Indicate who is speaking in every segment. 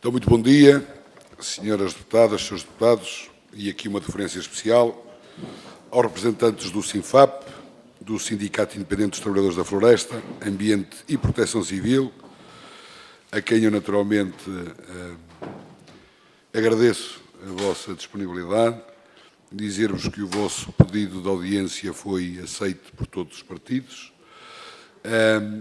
Speaker 1: Então, muito bom dia, senhoras deputadas, senhores deputados, e aqui uma deferência especial aos representantes do SINFAP, do Sindicato Independente dos Trabalhadores da Floresta, Ambiente e Proteção Civil, a quem eu naturalmente agradeço a vossa disponibilidade, dizer-vos que o vosso pedido de audiência foi aceito por todos os partidos.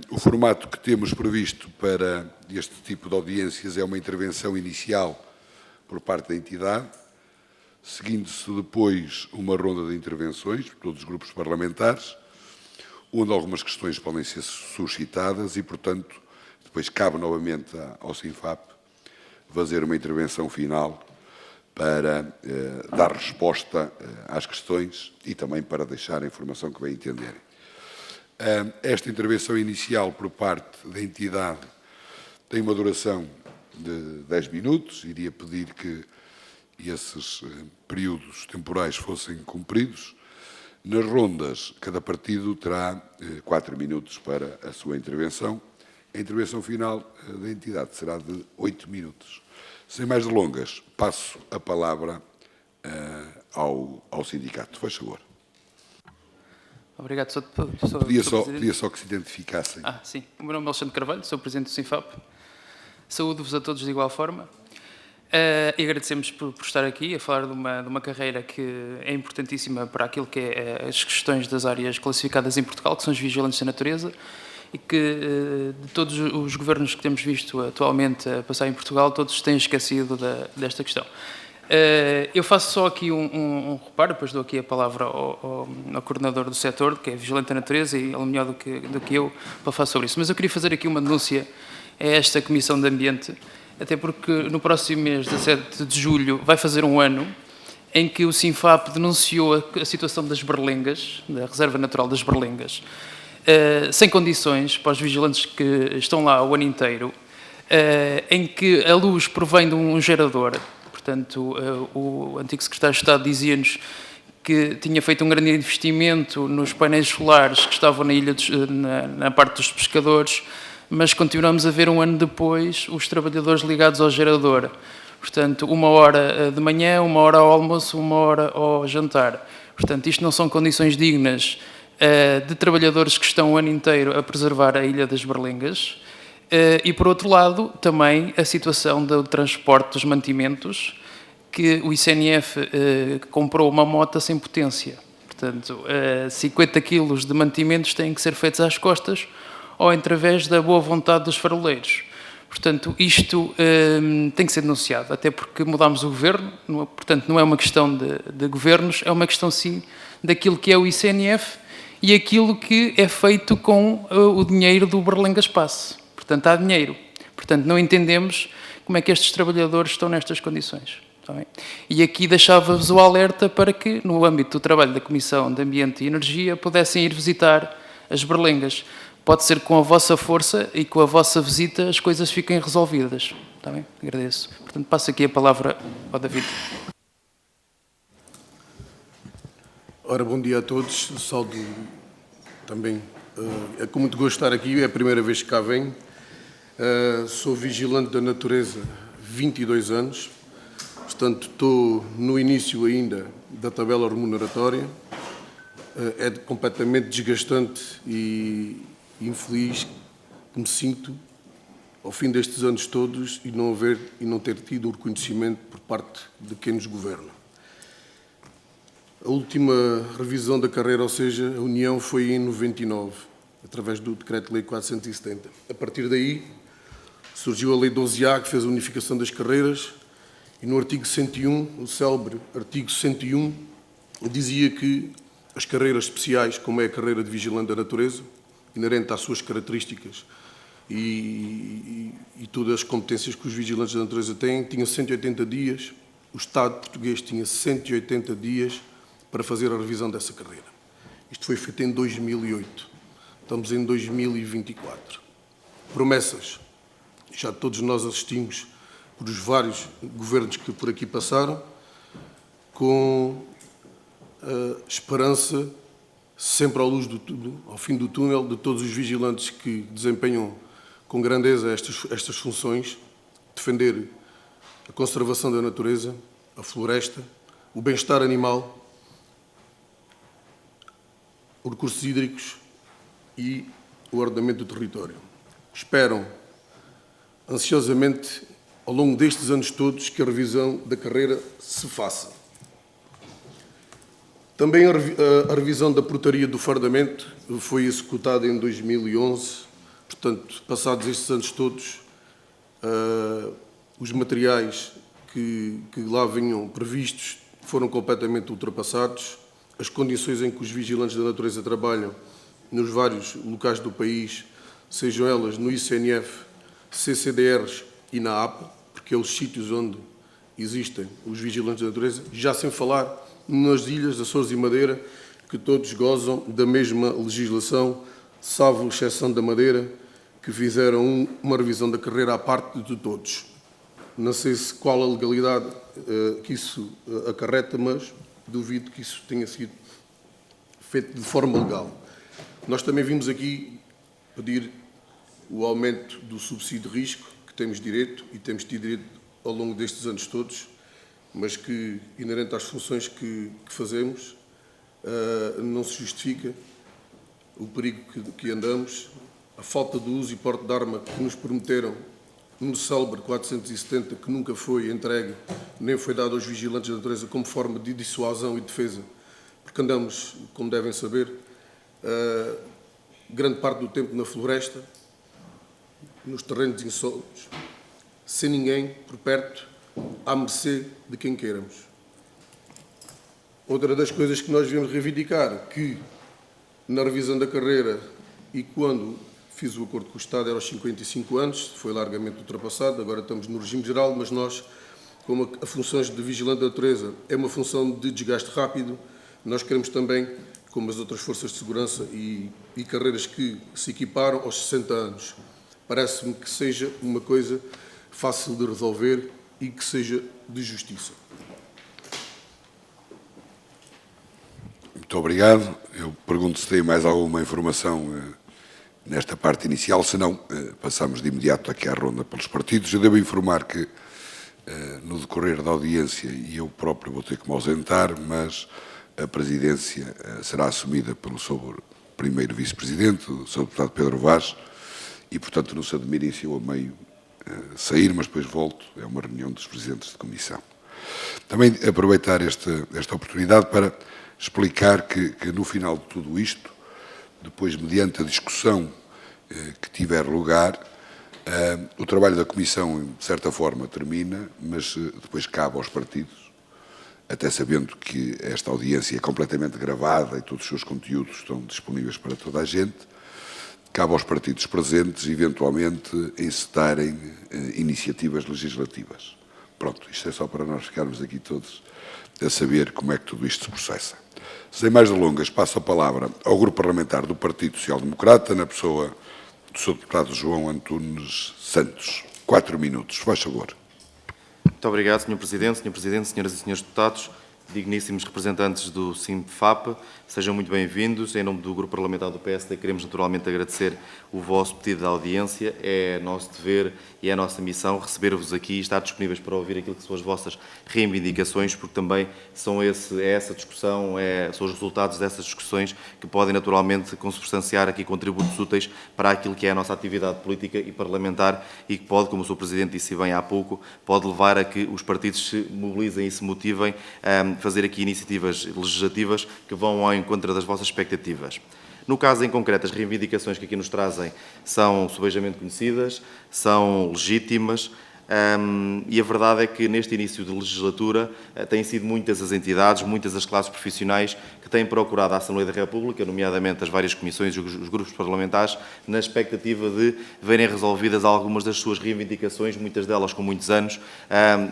Speaker 1: O formato que temos previsto para este tipo de audiências é uma intervenção inicial por parte da entidade, seguindo-se depois uma ronda de intervenções por todos os grupos parlamentares, onde algumas questões podem ser suscitadas e, portanto, depois cabe novamente ao SINFAP fazer uma intervenção final para dar resposta às questões e também para deixar a informação que bem entenderem. Esta intervenção inicial por parte da entidade tem uma duração de 10 minutos. Iria pedir que esses períodos temporais fossem cumpridos. Nas rondas, cada partido terá 4 minutos para a sua intervenção. A intervenção final da entidade será de 8 minutos. Sem mais delongas, passo a palavra ao sindicato. Faz favor.
Speaker 2: Obrigado, Sr.
Speaker 1: Pedia só que se identificassem.
Speaker 2: Sim. O meu nome é Alexandre Carvalho, sou Presidente do SINFAP. Saúdo-vos a todos de igual forma. E agradecemos por estar aqui a falar de uma carreira que é importantíssima para aquilo que é as questões das áreas classificadas em Portugal, que são os vigilantes da natureza, e que de todos os governos que temos visto atualmente a passar em Portugal, todos têm esquecido desta questão. Eu faço só aqui um reparo, depois dou aqui a palavra ao coordenador do setor, que é Vigilante da Natureza, e ele é melhor do que eu para falar sobre isso. Mas eu queria fazer aqui uma denúncia a esta Comissão de Ambiente, até porque no próximo mês, 17 de julho, vai fazer um ano em que o SINFAP denunciou a situação das berlengas, da Reserva Natural das Berlengas, sem condições para os vigilantes que estão lá o ano inteiro, em que a luz provém de um gerador. Portanto, o antigo secretário de Estado dizia-nos que tinha feito um grande investimento nos painéis solares que estavam na ilha na parte dos pescadores, mas continuamos a ver um ano depois os trabalhadores ligados ao gerador. Portanto, 1 hora de manhã, 1 hora ao almoço, 1 hora ao jantar. Portanto, isto não são condições dignas de trabalhadores que estão o ano inteiro a preservar a Ilha das Berlengas. E, por outro lado, também a situação do transporte dos mantimentos, que o ICNF comprou uma moto sem potência. Portanto, 50 quilos de mantimentos têm que ser feitos às costas ou através da boa vontade dos faroleiros. Portanto, isto tem que ser denunciado, até porque mudámos o governo, portanto, não é uma questão de governos, é uma questão, sim, daquilo que é o ICNF e aquilo que é feito com o dinheiro do Berlengas Passe. Portanto, há dinheiro. Portanto, não entendemos como é que estes trabalhadores estão nestas condições. Está bem? E aqui deixava-vos o alerta para que, no âmbito do trabalho da Comissão de Ambiente e Energia, pudessem ir visitar as berlengas. Pode ser com a vossa força e com a vossa visita as coisas fiquem resolvidas. Está bem? Agradeço. Portanto, passo aqui a palavra ao David.
Speaker 3: Ora, bom dia a todos. Saúdo também. É com muito gosto estar aqui. É a primeira vez que cá venho. Sou vigilante da natureza 22 anos. Portanto, estou no início ainda da tabela remuneratória. É completamente desgastante e infeliz que me sinto, ao fim destes anos todos, e não ter tido o reconhecimento por parte de quem nos governa. A última revisão da carreira, ou seja, a União, foi em 99, através do Decreto-Lei 470. A partir daí, surgiu a Lei 12A, que fez a unificação das carreiras, e no artigo 101, o célebre artigo 101, dizia que as carreiras especiais, como é a carreira de vigilante da natureza, inerente às suas características e todas as competências que os vigilantes da natureza têm, tinham 180 dias, o Estado português tinha 180 dias para fazer a revisão dessa carreira. Isto foi feito em 2008. Estamos em 2024. Promessas. Já todos nós assistimos por os vários governos que por aqui passaram, com a esperança, sempre à luz do túnel, ao fim do túnel, de todos os vigilantes que desempenham com grandeza estas funções, defender a conservação da natureza, a floresta, o bem-estar animal, os recursos hídricos e o ordenamento do território. Esperam ansiosamente, ao longo destes anos todos, que a revisão da carreira se faça. Também a revisão da portaria do fardamento foi executada em 2011, portanto, passados estes anos todos, os materiais que lá vinham previstos foram completamente ultrapassados, as condições em que os vigilantes da natureza trabalham nos vários locais do país, sejam elas no ICNF, CCDRs e na APA, porque é os sítios onde existem os vigilantes da natureza, já sem falar nas ilhas, Açores e Madeira, que todos gozam da mesma legislação, salvo exceção da Madeira, que fizeram uma revisão da carreira à parte de todos. Não sei qual a legalidade que isso acarreta, mas duvido que isso tenha sido feito de forma legal. Nós também vimos aqui pedir o aumento do subsídio de risco, que temos direito e temos tido direito ao longo destes anos todos, mas que, inerente às funções que fazemos, não se justifica o perigo que andamos, a falta de uso e porte de arma que nos prometeram no célebre 470, que nunca foi entregue, nem foi dado aos vigilantes da natureza como forma de dissuasão e defesa, porque andamos, como devem saber, grande parte do tempo na floresta, nos terrenos insólitos, sem ninguém por perto, à mercê de quem queiramos. Outra das coisas que nós devemos reivindicar, que na revisão da carreira e quando fiz o acordo com o Estado era aos 55 anos, foi largamente ultrapassado, agora estamos no regime geral, mas nós, como a funções de vigilante da natureza é uma função de desgaste rápido, nós queremos também, como as outras forças de segurança e carreiras que se equiparam aos 60 anos. Parece-me que seja uma coisa fácil de resolver e que seja de justiça.
Speaker 1: Muito obrigado. Eu pergunto se tem mais alguma informação nesta parte inicial, se não, passamos de imediato aqui à ronda pelos partidos. Eu devo informar que, no decorrer da audiência, e eu próprio vou ter que me ausentar, mas a presidência será assumida pelo seu primeiro vice-presidente, o Sr. Deputado Pedro Vaz, e, portanto, não se admirem se eu a meio sair, mas depois volto. É uma reunião dos presidentes de comissão. Também aproveitar esta oportunidade para explicar que no final de tudo isto, depois, mediante a discussão que tiver lugar, o trabalho da Comissão, de certa forma, termina, mas depois cabe aos partidos, até sabendo que esta audiência é completamente gravada e todos os seus conteúdos estão disponíveis para toda a gente, cabe aos partidos presentes, eventualmente, encetarem iniciativas legislativas. Pronto, isto é só para nós ficarmos aqui todos a saber como é que tudo isto se processa. Sem mais delongas, passo a palavra ao Grupo Parlamentar do Partido Social Democrata, na pessoa do Sr. Deputado João Antunes Santos. 4 minutos, faz favor.
Speaker 4: Muito obrigado, Sr. Presidente, senhoras e senhores deputados, digníssimos representantes do SIMFAP, sejam muito bem-vindos. Em nome do Grupo Parlamentar do PSD, queremos naturalmente agradecer o vosso pedido de audiência. É nosso dever e é a nossa missão receber-vos aqui e estar disponíveis para ouvir aquilo que são as vossas reivindicações, porque também são essa discussão, são os resultados dessas discussões que podem naturalmente consubstanciar aqui contributos úteis para aquilo que é a nossa atividade política e parlamentar e que pode, como o Sr. Presidente disse bem há pouco, pode levar a que os partidos se mobilizem e se motivem a fazer aqui iniciativas legislativas que vão ao encontro das vossas expectativas. No caso em concreto, as reivindicações que aqui nos trazem são subejamente conhecidas, são legítimas, e a verdade é que neste início de legislatura têm sido muitas as entidades, muitas as classes profissionais que têm procurado a Assembleia da República, nomeadamente as várias comissões e os grupos parlamentares, na expectativa de verem resolvidas algumas das suas reivindicações, muitas delas com muitos anos,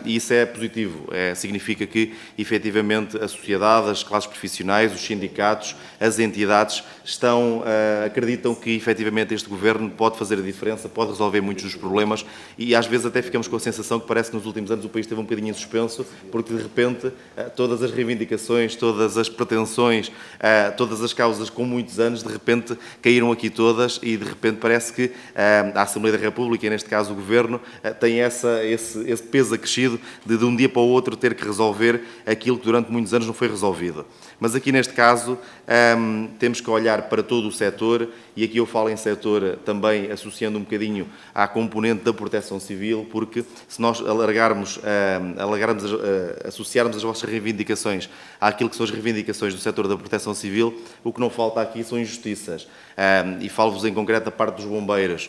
Speaker 4: e isso é positivo. Significa que, efetivamente, a sociedade, as classes profissionais, os sindicatos, as entidades acreditam que, efetivamente, este Governo pode fazer a diferença, pode resolver muitos dos problemas e, às vezes, até ficamos com a sensação que parece que nos últimos anos o país esteve um bocadinho em suspenso, porque de repente todas as reivindicações, todas as pretensões, todas as causas com muitos anos, de repente caíram aqui todas e de repente parece que a Assembleia da República, e neste caso o Governo, tem esse peso acrescido de um dia para o outro ter que resolver aquilo que durante muitos anos não foi resolvido. Mas aqui neste caso temos que olhar para todo o setor, e aqui eu falo em setor também associando um bocadinho à componente da proteção civil, porque se nós associarmos as vossas reivindicações àquilo que são as reivindicações do setor da proteção civil, o que não falta aqui são injustiças. E falo-vos em concreto da parte dos bombeiros.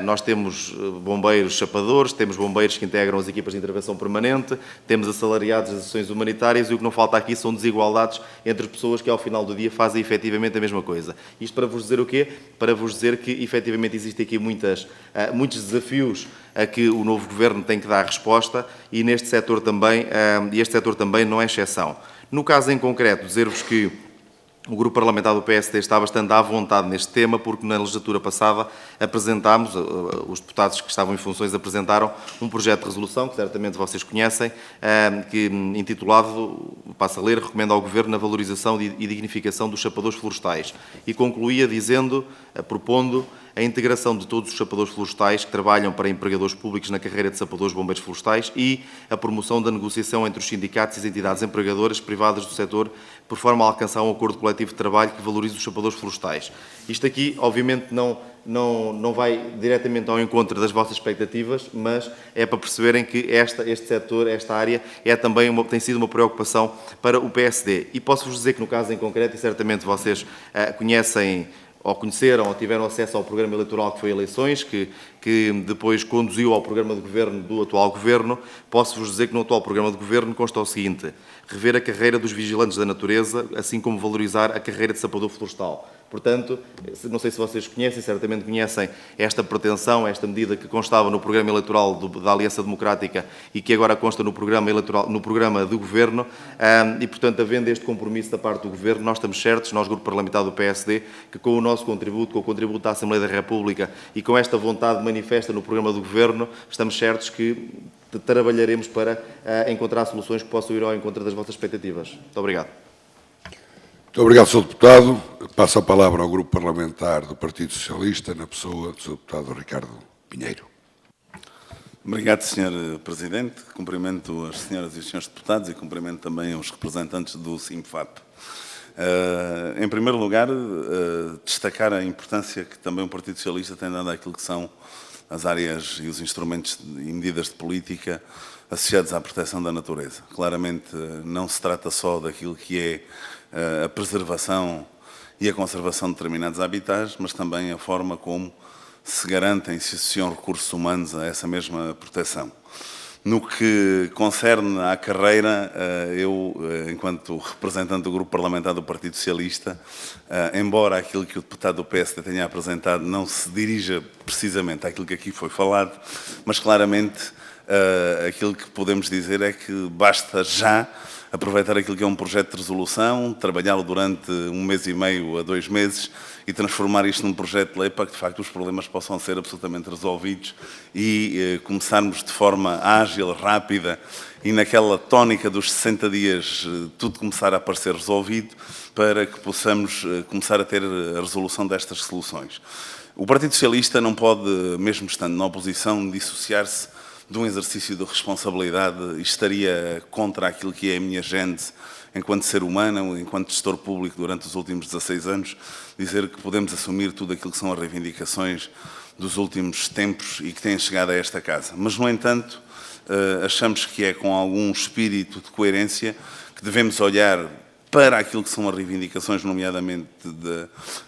Speaker 4: Nós temos bombeiros chapadores, temos bombeiros que integram as equipas de intervenção permanente, temos assalariados das ações humanitárias, e o que não falta aqui são desigualdades entre pessoas que ao final do dia fazem efetivamente a mesma coisa. Isto para vos dizer o quê? Para vos dizer que efetivamente existem aqui muitos desafios a que o novo Governo tem que dar resposta, e neste setor também, e este setor também não é exceção. No caso em concreto, dizer-vos que o Grupo Parlamentar do PSD está bastante à vontade neste tema, porque na legislatura passada apresentámos, os deputados que estavam em funções apresentaram um projeto de resolução, que certamente vocês conhecem, que intitulado, passo a ler, recomenda ao Governo a valorização e dignificação dos chapadores florestais, e concluía dizendo, propondo a integração de todos os chapadores florestais que trabalham para empregadores públicos na carreira de sapadores bombeiros florestais e a promoção da negociação entre os sindicatos e as entidades empregadoras privadas do setor, por forma a alcançar um acordo coletivo de trabalho que valorize os chapadores florestais. Isto aqui, obviamente, não vai diretamente ao encontro das vossas expectativas, mas é para perceberem que este setor, esta área, tem sido uma preocupação para o PSD. E posso-vos dizer que, no caso em concreto, e certamente vocês conhecem, ou conheceram, ou tiveram acesso ao programa eleitoral que foi Eleições, que depois conduziu ao programa de governo do atual Governo, posso-vos dizer que no atual programa de governo consta o seguinte: rever a carreira dos vigilantes da natureza, assim como valorizar a carreira de sapador florestal. Portanto, não sei se vocês conhecem, certamente conhecem esta pretensão, esta medida que constava no programa eleitoral da Aliança Democrática e que agora consta no programa eleitoral, no programa do Governo, e, portanto, havendo este compromisso da parte do Governo, nós estamos certos, nós, Grupo Parlamentar do PSD, que com o nosso contributo, com o contributo da Assembleia da República e com esta vontade manifesta no programa do Governo, estamos certos que trabalharemos para encontrar soluções que possam ir ao encontro das vossas expectativas. Muito obrigado.
Speaker 1: Muito obrigado, Sr. Deputado. Passo a palavra ao Grupo Parlamentar do Partido Socialista, na pessoa do Sr. Deputado Ricardo Pinheiro.
Speaker 5: Obrigado, Sr. Presidente. Cumprimento as senhoras e os senhores deputados e cumprimento também os representantes do SIMFAP. Em primeiro lugar, destacar a importância que também o Partido Socialista tem dado àquilo que são as áreas e os instrumentos e medidas de política associados à proteção da natureza. Claramente não se trata só daquilo que é a preservação e a conservação de determinados habitats, mas também a forma como se garantem e se associam recursos humanos a essa mesma proteção. No que concerne à carreira, eu, enquanto representante do Grupo Parlamentar do Partido Socialista, embora aquilo que o deputado do PSD tenha apresentado não se dirija precisamente àquilo que aqui foi falado, mas claramente aquilo que podemos dizer é que basta já aproveitar aquilo que é um projeto de resolução, trabalhá-lo durante 1 mês e meio a 2 meses e transformar isto num projeto de lei para que, de facto, os problemas possam ser absolutamente resolvidos e começarmos de forma ágil, rápida e naquela tónica dos 60 dias tudo começar a aparecer resolvido para que possamos começar a ter a resolução destas soluções. O Partido Socialista não pode, mesmo estando na oposição, dissociar-se de um exercício de responsabilidade e estaria contra aquilo que é a minha gênese enquanto ser humano, enquanto gestor público durante os últimos 16 anos, dizer que podemos assumir tudo aquilo que são as reivindicações dos últimos tempos e que têm chegado a esta casa. Mas, no entanto, achamos que é com algum espírito de coerência que devemos olhar para aquilo que são as reivindicações, nomeadamente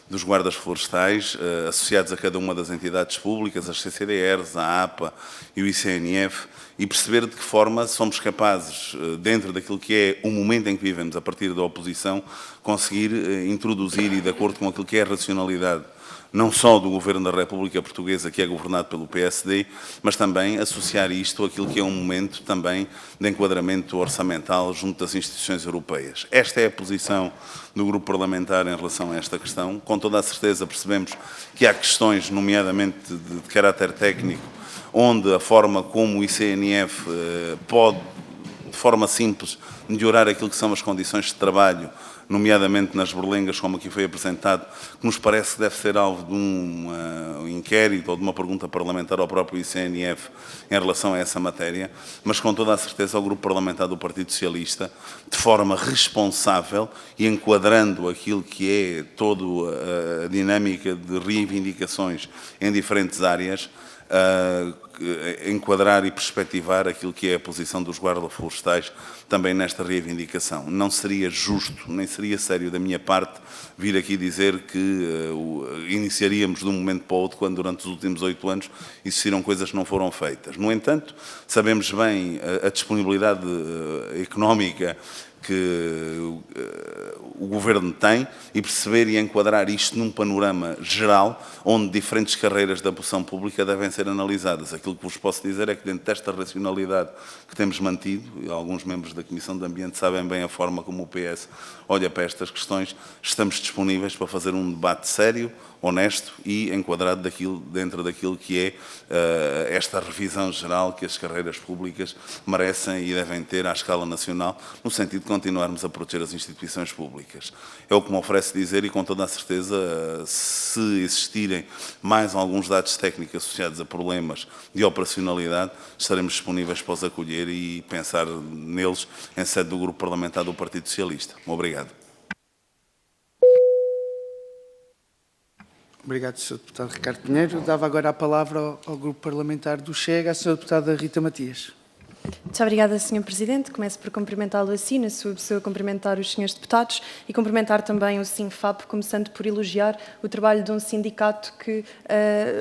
Speaker 5: dos guardas florestais, associados a cada uma das entidades públicas, as CCDRs, a APA e o ICNF, e perceber de que forma somos capazes, dentro daquilo que é o momento em que vivemos, a partir da oposição, conseguir introduzir, e de acordo com aquilo que é a racionalidade não só do Governo da República Portuguesa, que é governado pelo PSD, mas também associar isto àquilo que é um momento também de enquadramento orçamental junto das instituições europeias. Esta é a posição do Grupo Parlamentar em relação a esta questão. Com toda a certeza percebemos que há questões, nomeadamente de caráter técnico, onde a forma como o ICNF pode, de forma simples, melhorar aquilo que são as condições de trabalho, nomeadamente nas berlengas, como aqui foi apresentado, que nos parece que deve ser alvo de um inquérito ou de uma pergunta parlamentar ao próprio ICNF em relação a essa matéria, mas com toda a certeza o Grupo Parlamentar do Partido Socialista, de forma responsável e enquadrando aquilo que é toda a dinâmica de reivindicações em diferentes áreas, enquadrar e perspectivar aquilo que é a posição dos guarda-florestais também nesta reivindicação. Não seria justo, nem seria sério da minha parte vir aqui dizer que iniciaríamos de um momento para o outro, quando durante os últimos 8 anos existiram coisas que não foram feitas. No entanto, sabemos bem a disponibilidade económica que o Governo tem e perceber e enquadrar isto num panorama geral, onde diferentes carreiras da função pública devem ser analisadas. Aquilo que vos posso dizer é que dentro desta racionalidade que temos mantido, e alguns membros da Comissão de Ambiente sabem bem a forma como o PS olha para estas questões, estamos disponíveis para fazer um debate sério, honesto e enquadrado dentro daquilo que é esta revisão geral que as carreiras públicas merecem e devem ter à escala nacional, no sentido de continuarmos a proteger as instituições públicas. É o que me oferece dizer e, com toda a certeza, se existirem mais alguns dados técnicos associados a problemas de operacionalidade, estaremos disponíveis para os acolher e pensar neles em sede do Grupo Parlamentar do Partido Socialista. Obrigado.
Speaker 6: Obrigado, Sr. Deputado Ricardo Pinheiro. Dava agora a palavra ao Grupo Parlamentar do Chega, à Sra. Deputada Rita Matias.
Speaker 7: Muito obrigada, Sr. Presidente. Começo por cumprimentá-lo assim, na sua pessoa, cumprimentar os senhores deputados e cumprimentar também o SINFAP, começando por elogiar o trabalho de um sindicato que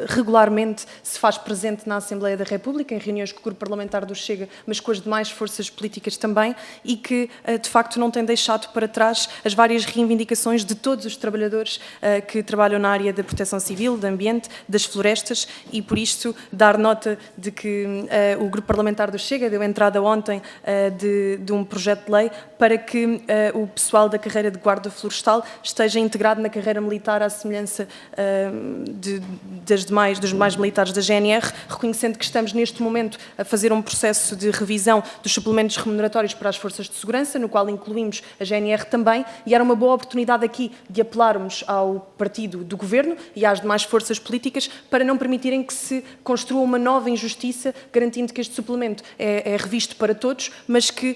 Speaker 7: regularmente se faz presente na Assembleia da República, em reuniões com o Grupo Parlamentar do Chega, mas com as demais forças políticas também, e que, de facto, não tem deixado para trás as várias reivindicações de todos os trabalhadores que trabalham na área da proteção civil, do ambiente, das florestas, e, por isto, dar nota de que o Grupo Parlamentar do Chega deu entrada ontem de um projeto de lei para que o pessoal da carreira de guarda florestal esteja integrado na carreira militar à semelhança dos demais militares da GNR, reconhecendo que estamos neste momento a fazer um processo de revisão dos suplementos remuneratórios para as forças de segurança, no qual incluímos a GNR também, e era uma boa oportunidade aqui de apelarmos ao partido do Governo e às demais forças políticas para não permitirem que se construa uma nova injustiça, garantindo que este suplemento é revisto para todos, mas que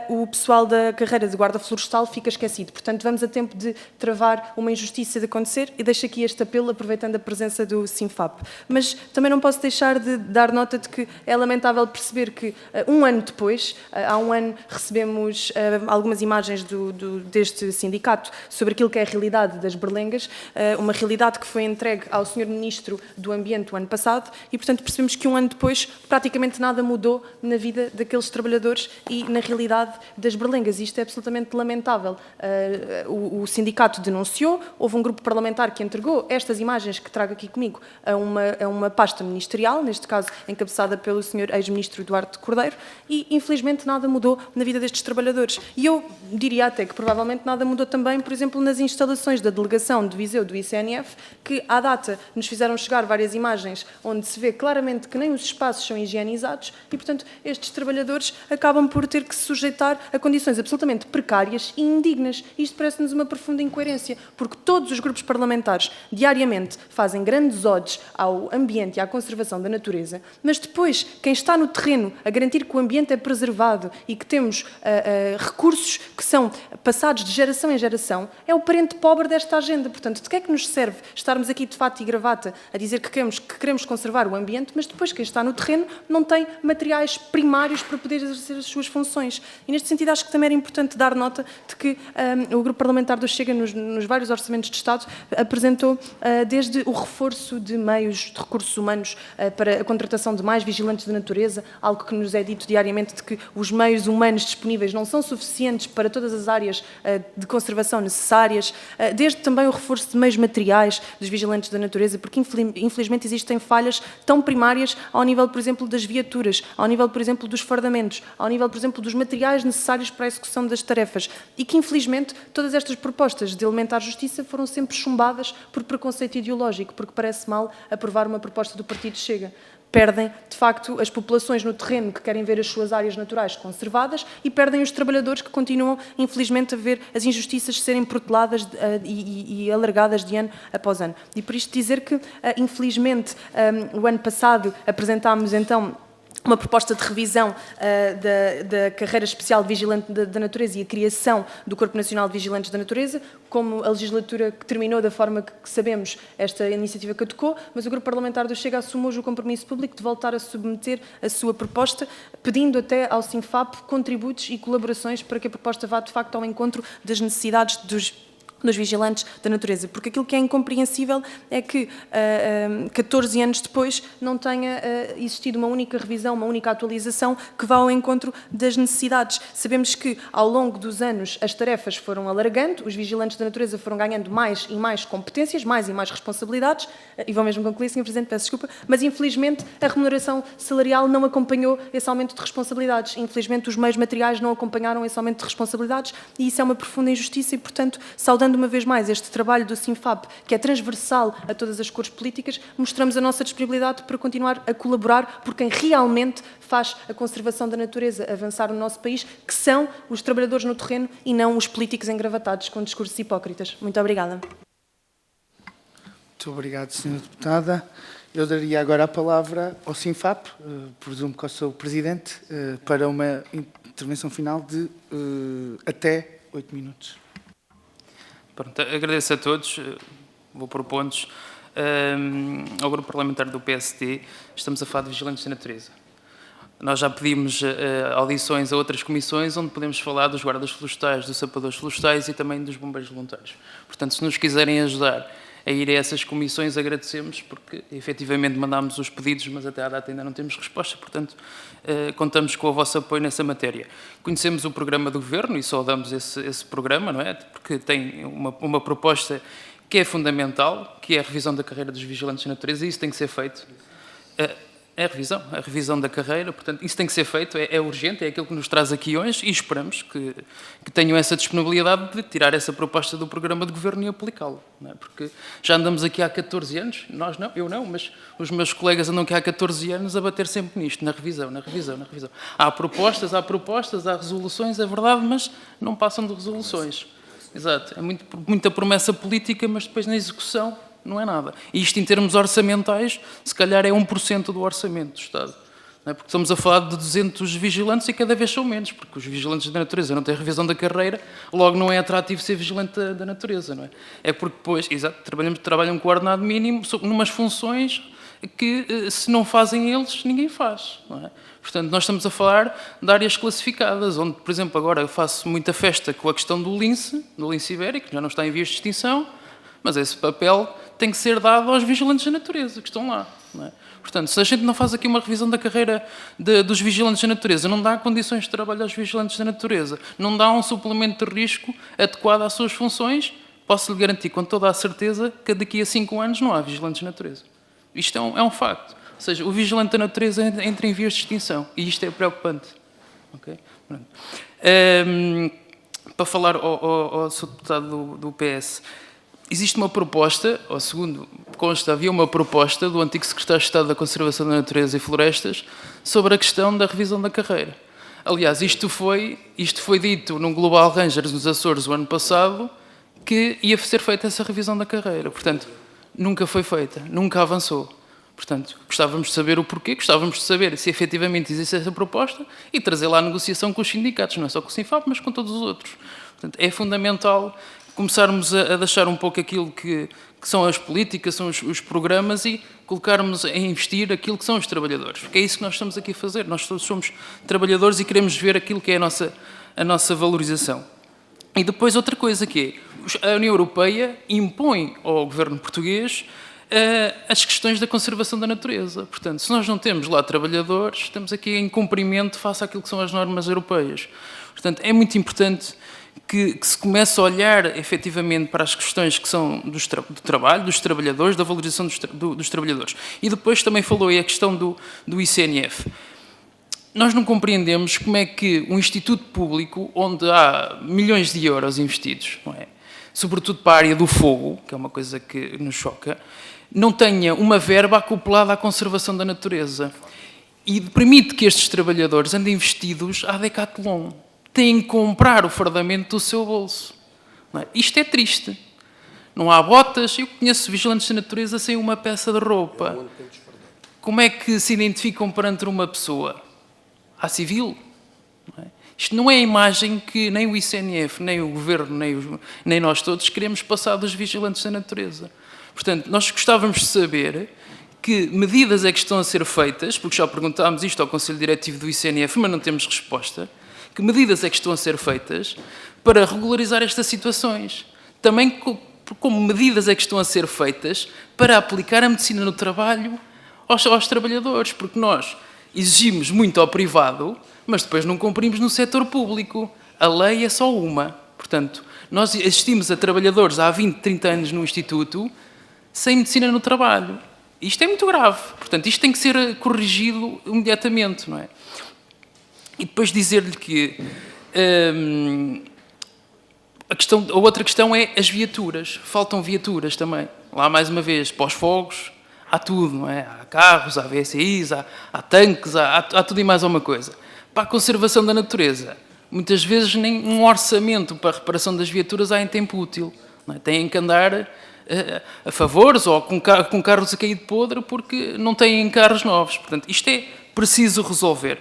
Speaker 7: o pessoal da carreira de guarda florestal fica esquecido. Portanto, vamos a tempo de travar uma injustiça de acontecer, e deixo aqui este apelo, aproveitando a presença do SINFAP. Mas também não posso deixar de dar nota de que é lamentável perceber que, um ano depois, há um ano recebemos algumas imagens deste sindicato sobre aquilo que é a realidade das berlengas, uma realidade que foi entregue ao Sr. Ministro do Ambiente o ano passado, e, portanto, percebemos que um ano depois praticamente nada mudou na vida daqueles trabalhadores e na realidade das berlengas. Isto é absolutamente lamentável. O sindicato denunciou, houve um grupo parlamentar que entregou estas imagens que trago aqui comigo a uma pasta ministerial, neste caso encabeçada pelo Sr. ex-ministro Eduardo Cordeiro, e infelizmente nada mudou na vida destes trabalhadores. E eu diria até que provavelmente nada mudou também, por exemplo, nas instalações da delegação de Viseu do ICNF, que à data nos fizeram chegar várias imagens onde se vê claramente que nem os espaços são higienizados e, portanto, estes trabalhadores acabam por ter que se sujeitar a condições absolutamente precárias e indignas. Isto parece-nos uma profunda incoerência, porque todos os grupos parlamentares diariamente fazem grandes odes ao ambiente e à conservação da natureza, mas depois quem está no terreno a garantir que o ambiente é preservado e que temos recursos que são passados de geração em geração é o parente pobre desta agenda. Portanto, de que é que nos serve estarmos aqui de fato e gravata a dizer que queremos conservar o ambiente, mas depois quem está no terreno não tem materiais primários meios para poder exercer as suas funções. E neste sentido acho que também era importante dar nota de que o Grupo Parlamentar do Chega, nos vários orçamentos de Estado, apresentou desde o reforço de meios de recursos humanos para a contratação de mais vigilantes da natureza, algo que nos é dito diariamente de que os meios humanos disponíveis não são suficientes para todas as áreas de conservação necessárias, desde também o reforço de meios materiais dos vigilantes da natureza, porque infelizmente existem falhas tão primárias ao nível, por exemplo, das viaturas, ao nível, por exemplo, dos fardamentos, ao nível, por exemplo, dos materiais necessários para a execução das tarefas, e que infelizmente todas estas propostas de elementar justiça foram sempre chumbadas por preconceito ideológico, porque parece mal aprovar uma proposta do Partido Chega. Perdem, de facto, as populações no terreno que querem ver as suas áreas naturais conservadas e perdem os trabalhadores que continuam, infelizmente, a ver as injustiças serem proteladas e alargadas de ano após ano. E por isto dizer que, infelizmente, o ano passado apresentámos, então, uma proposta de revisão da carreira especial de vigilante da natureza e a criação do Corpo Nacional de Vigilantes da Natureza, como a legislatura que terminou da forma que sabemos, esta iniciativa caducou, mas o Grupo Parlamentar do Chega assumiu o compromisso público de voltar a submeter a sua proposta, pedindo até ao SINFAP contributos e colaborações para que a proposta vá, de facto, ao encontro das necessidades dos vigilantes da natureza, porque aquilo que é incompreensível é que 14 anos depois não tenha existido uma única revisão, uma única atualização que vá ao encontro das necessidades. Sabemos que ao longo dos anos as tarefas foram alargando, os vigilantes da natureza foram ganhando mais e mais competências, mais e mais responsabilidades, e vou mesmo concluir, Sr. Presidente, peço desculpa, mas infelizmente a remuneração salarial não acompanhou esse aumento de responsabilidades, infelizmente os meios materiais não acompanharam esse aumento de responsabilidades, e isso é uma profunda injustiça e, portanto, saudando uma vez mais este trabalho do SINFAP, que é transversal a todas as cores políticas, mostramos a nossa disponibilidade para continuar a colaborar por quem realmente faz a conservação da natureza avançar no nosso país, que são os trabalhadores no terreno e não os políticos engravatados com discursos hipócritas. Muito obrigada.
Speaker 6: Muito obrigado, Sra. Deputada. Eu daria agora a palavra ao SINFAP, presumo que ao seu Presidente, para uma intervenção final de até 8 minutos.
Speaker 2: Pronto, agradeço a todos, vou por pontos. Ao Grupo Parlamentar do PSD, estamos a falar de vigilantes da natureza. Nós já pedimos audições a outras comissões onde podemos falar dos guardas florestais, dos sapadores florestais e também dos bombeiros voluntários. Portanto, se nos quiserem ajudar a ir a essas comissões, agradecemos, porque efetivamente mandámos os pedidos, mas até à data ainda não temos resposta, portanto, contamos com o vosso apoio nessa matéria. Conhecemos o programa do Governo e saudamos esse programa, não é? Porque tem uma proposta que é fundamental, que é a revisão da carreira dos vigilantes da natureza, e isso tem que ser feito. É a revisão da carreira, portanto, isso tem que ser feito, é urgente, é aquilo que nos traz aqui hoje e esperamos que tenham essa disponibilidade de tirar essa proposta do programa de governo e aplicá-lo, não é? Porque já andamos aqui há 14 anos, nós não, eu não, mas os meus colegas andam aqui há 14 anos a bater sempre nisto, na revisão. Há propostas, há resoluções, é verdade, mas não passam de resoluções. Exato, é muita promessa política, mas depois na execução não é nada. E isto, em termos orçamentais, se calhar é 1% do orçamento do Estado. Não é? Porque estamos a falar de 200 vigilantes e cada vez são menos, porque os vigilantes da natureza não têm revisão da carreira, logo não é atrativo ser vigilante da natureza, não é? É porque depois, exato, trabalham com o ordenado mínimo, numas funções que, se não fazem eles, ninguém faz, não é? Portanto, nós estamos a falar de áreas classificadas, onde, por exemplo, agora eu faço muita festa com a questão do lince ibérico, que já não está em vias de extinção, mas esse papel tem que ser dado aos vigilantes da natureza, que estão lá, não é? Portanto, se a gente não faz aqui uma revisão da carreira dos vigilantes da natureza, não dá condições de trabalho aos vigilantes da natureza, não dá um suplemento de risco adequado às suas funções, posso-lhe garantir com toda a certeza que daqui a 5 anos não há vigilantes da natureza. Isto é um facto. Ou seja, o vigilante da natureza entra em vias de extinção e isto é preocupante. Okay? Para falar ao Sr. Deputado do PS, existe uma proposta, ou segundo consta, havia uma proposta do antigo Secretário de Estado da Conservação da Natureza e Florestas sobre a questão da revisão da carreira. Aliás, isto foi dito num Global Rangers nos Açores o ano passado, que ia ser feita essa revisão da carreira. Portanto, nunca foi feita, nunca avançou. Portanto, gostávamos de saber o porquê, gostávamos de saber se efetivamente existe essa proposta e trazer lá a negociação com os sindicatos, não é só com o SINFAP, mas com todos os outros. Portanto, é fundamental começarmos a deixar um pouco aquilo que são as políticas, são os programas e colocarmos a investir aquilo que são os trabalhadores. Porque é isso que nós estamos aqui a fazer. Nós todos somos trabalhadores e queremos ver aquilo que é a nossa valorização. E depois outra coisa que é, a União Europeia impõe ao governo português as questões da conservação da natureza. Portanto, se nós não temos lá trabalhadores, estamos aqui em cumprimento face àquilo que são as normas europeias. Portanto, é muito importante que se comece a olhar efetivamente para as questões que são do trabalho, dos trabalhadores, da valorização dos trabalhadores. E depois também falou aí a questão do ICNF. Nós não compreendemos como é que um instituto público, onde há milhões de euros investidos, não é? Sobretudo para a área do fogo, que é uma coisa que nos choca, não tenha uma verba acoplada à conservação da natureza. E permite que estes trabalhadores andem vestidos à Decathlon. Têm que comprar o fardamento do seu bolso. Não é? Isto é triste. Não há botas. Eu conheço vigilantes da natureza sem uma peça de roupa. Como é que se identificam perante uma pessoa? À civil? Não é? Isto não é a imagem que nem o ICNF, nem o Governo, nem nós todos queremos passar dos vigilantes da natureza. Portanto, nós gostávamos de saber que medidas é que estão a ser feitas, porque já perguntámos isto ao Conselho Diretivo do ICNF, mas não temos resposta. Que medidas é que estão a ser feitas para regularizar estas situações? Também como medidas é que estão a ser feitas para aplicar a medicina no trabalho aos trabalhadores? Porque nós exigimos muito ao privado, mas depois não cumprimos no setor público. A lei é só uma. Portanto, nós assistimos a trabalhadores há 20, 30 anos no Instituto sem medicina no trabalho. Isto é muito grave. Portanto, isto tem que ser corrigido imediatamente, não é? E depois dizer-lhe que a outra questão é as viaturas. Faltam viaturas também. Lá, mais uma vez, pós-fogos, há tudo, não é? Há carros, há VSIs, há tanques, há tudo e mais alguma coisa. Para a conservação da natureza, muitas vezes nem um orçamento para a reparação das viaturas há em tempo útil. Não é? Têm que andar a favores ou com carros a cair de podre porque não têm carros novos. Portanto, isto é preciso resolver.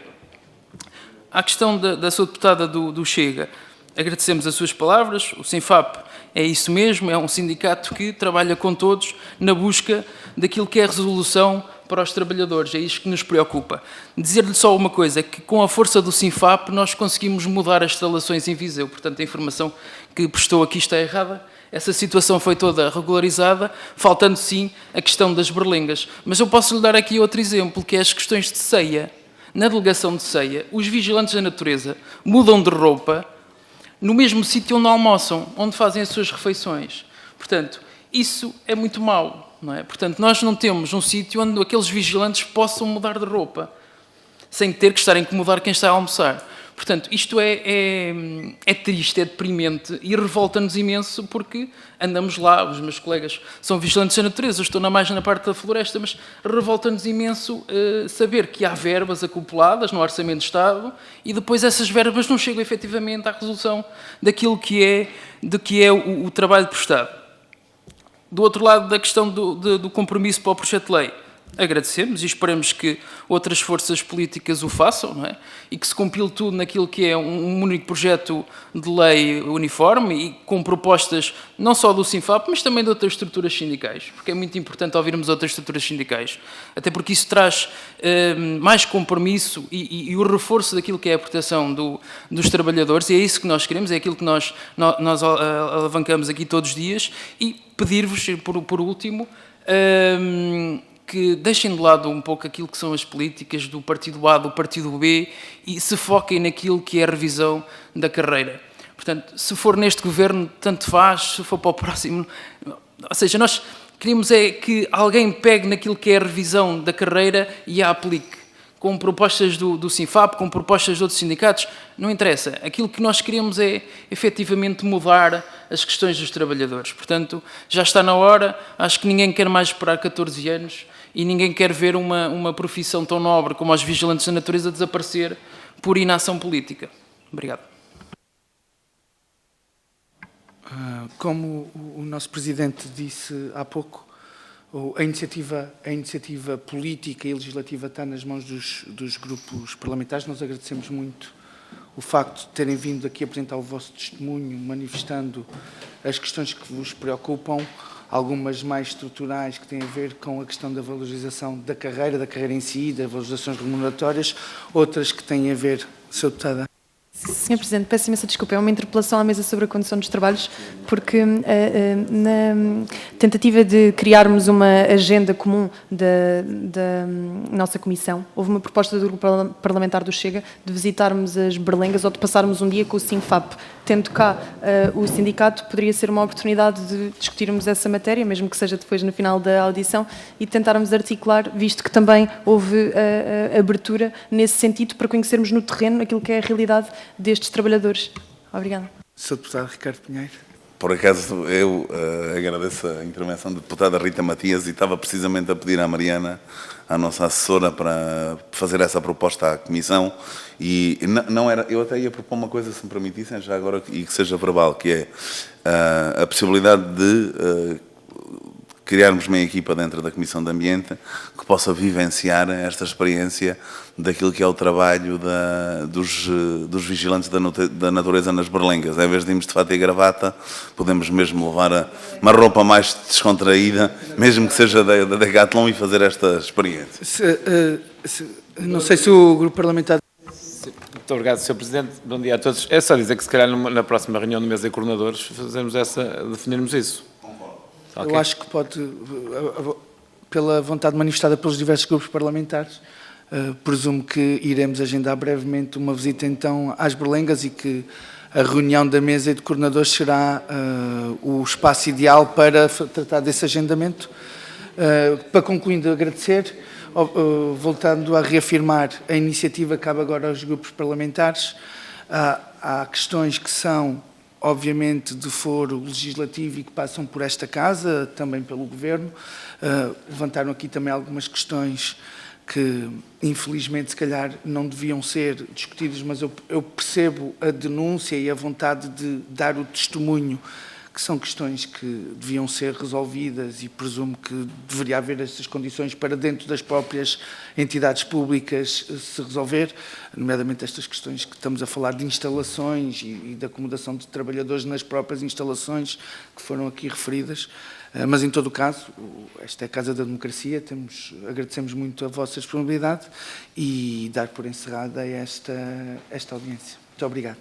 Speaker 2: À questão da sua deputada do Chega, agradecemos as suas palavras. O Sinfap é isso mesmo, é um sindicato que trabalha com todos na busca daquilo que é a resolução para os trabalhadores, é isto que nos preocupa. Dizer-lhe só uma coisa, que com a força do Sinfap nós conseguimos mudar as instalações em Viseu, portanto a informação que prestou aqui está errada, essa situação foi toda regularizada, faltando sim a questão das berlengas. Mas eu posso lhe dar aqui outro exemplo, que é as questões de ceia. Na delegação de ceia, os vigilantes da natureza mudam de roupa no mesmo sítio onde almoçam, onde fazem as suas refeições. Portanto, isso é muito mau, não é? Portanto, nós não temos um sítio onde aqueles vigilantes possam mudar de roupa, sem ter que estar a incomodar quem está a almoçar. Portanto, isto é triste, é deprimente e revolta-nos imenso porque andamos lá, os meus colegas são vigilantes da natureza, eu estou mais na parte da floresta, mas revolta-nos imenso saber que há verbas acopladas no Orçamento de Estado e depois essas verbas não chegam efetivamente à resolução daquilo que é o trabalho prestado. Do outro lado, da questão do compromisso para o projeto de lei, agradecemos e esperamos que outras forças políticas o façam, não é? E que se compile tudo naquilo que é um único projeto de lei uniforme e com propostas não só do Sinfap, mas também de outras estruturas sindicais, porque é muito importante ouvirmos outras estruturas sindicais, até porque isso traz mais compromisso e o reforço daquilo que é a proteção dos trabalhadores, e é isso que nós queremos, é aquilo que nós alavancamos aqui todos os dias, e pedir-vos, por último, que deixem de lado um pouco aquilo que são as políticas do partido A, do partido B e se foquem naquilo que é a revisão da carreira. Portanto, se for neste governo, tanto faz, se for para o próximo... Ou seja, nós queremos é que alguém pegue naquilo que é a revisão da carreira e a aplique. Com propostas do Sinfap, com propostas de outros sindicatos, não interessa. Aquilo que nós queremos é, efetivamente, mudar as questões dos trabalhadores. Portanto, já está na hora, acho que ninguém quer mais esperar 14 anos e ninguém quer ver uma profissão tão nobre como os vigilantes da natureza desaparecer por inação política. Obrigado.
Speaker 6: Como o nosso Presidente disse há pouco, a iniciativa política e legislativa está nas mãos dos grupos parlamentares. Nós agradecemos muito o facto de terem vindo aqui apresentar o vosso testemunho, manifestando as questões que vos preocupam, algumas mais estruturais, que têm a ver com a questão da valorização da carreira em si, das valorizações remuneratórias, outras que têm a ver, Sr. Deputada.
Speaker 7: Sr. Presidente, peço imensa desculpa, é uma interpelação à mesa sobre a condução dos trabalhos, porque na tentativa de criarmos uma agenda comum da nossa comissão, houve uma proposta do grupo parlamentar do Chega de visitarmos as Berlengas ou de passarmos um dia com o SINFAP. Tendo cá o sindicato, poderia ser uma oportunidade de discutirmos essa matéria, mesmo que seja depois no final da audição, e tentarmos articular, visto que também houve abertura nesse sentido, para conhecermos no terreno aquilo que é a realidade destes trabalhadores. Obrigada.
Speaker 6: Sr. Deputado Ricardo Pinheiro.
Speaker 5: Por acaso, eu agradeço a intervenção da deputada Rita Matias e estava precisamente a pedir à Mariana, a nossa assessora, para fazer essa proposta à Comissão. E não era, eu até ia propor uma coisa, se me permitissem, já agora, e que seja verbal, que é a possibilidade de criarmos uma equipa dentro da Comissão de Ambiente que possa vivenciar esta experiência daquilo que é o trabalho dos vigilantes da natureza nas Berlengas. Em vez de irmos de fato e gravata, podemos mesmo levar uma roupa mais descontraída, mesmo que seja da Decathlon, e fazer esta experiência.
Speaker 6: Não sei se o grupo parlamentar...
Speaker 8: Muito obrigado, Sr. Presidente. Bom dia a todos. É só dizer que, se calhar, na próxima reunião do Mesa de Coordenadores, definirmos isso.
Speaker 6: Okay. Eu acho que pode, pela vontade manifestada pelos diversos grupos parlamentares, presumo que iremos agendar brevemente uma visita então às Berlengas e que a reunião da mesa de coordenadores será o espaço ideal para tratar desse agendamento. Para concluindo, agradecer, voltando a reafirmar, a iniciativa cabe agora aos grupos parlamentares. Há questões que são, obviamente, de foro legislativo e que passam por esta Casa, também pelo Governo. Levantaram aqui também algumas questões que, infelizmente, se calhar não deviam ser discutidas, mas eu percebo a denúncia e a vontade de dar o testemunho, que são questões que deviam ser resolvidas e presumo que deveria haver estas condições para dentro das próprias entidades públicas se resolver, nomeadamente estas questões que estamos a falar de instalações e da acomodação de trabalhadores nas próprias instalações que foram aqui referidas. Mas, em todo o caso, esta é a Casa da Democracia, agradecemos muito a vossa disponibilidade e dar por encerrada esta audiência. Muito obrigado.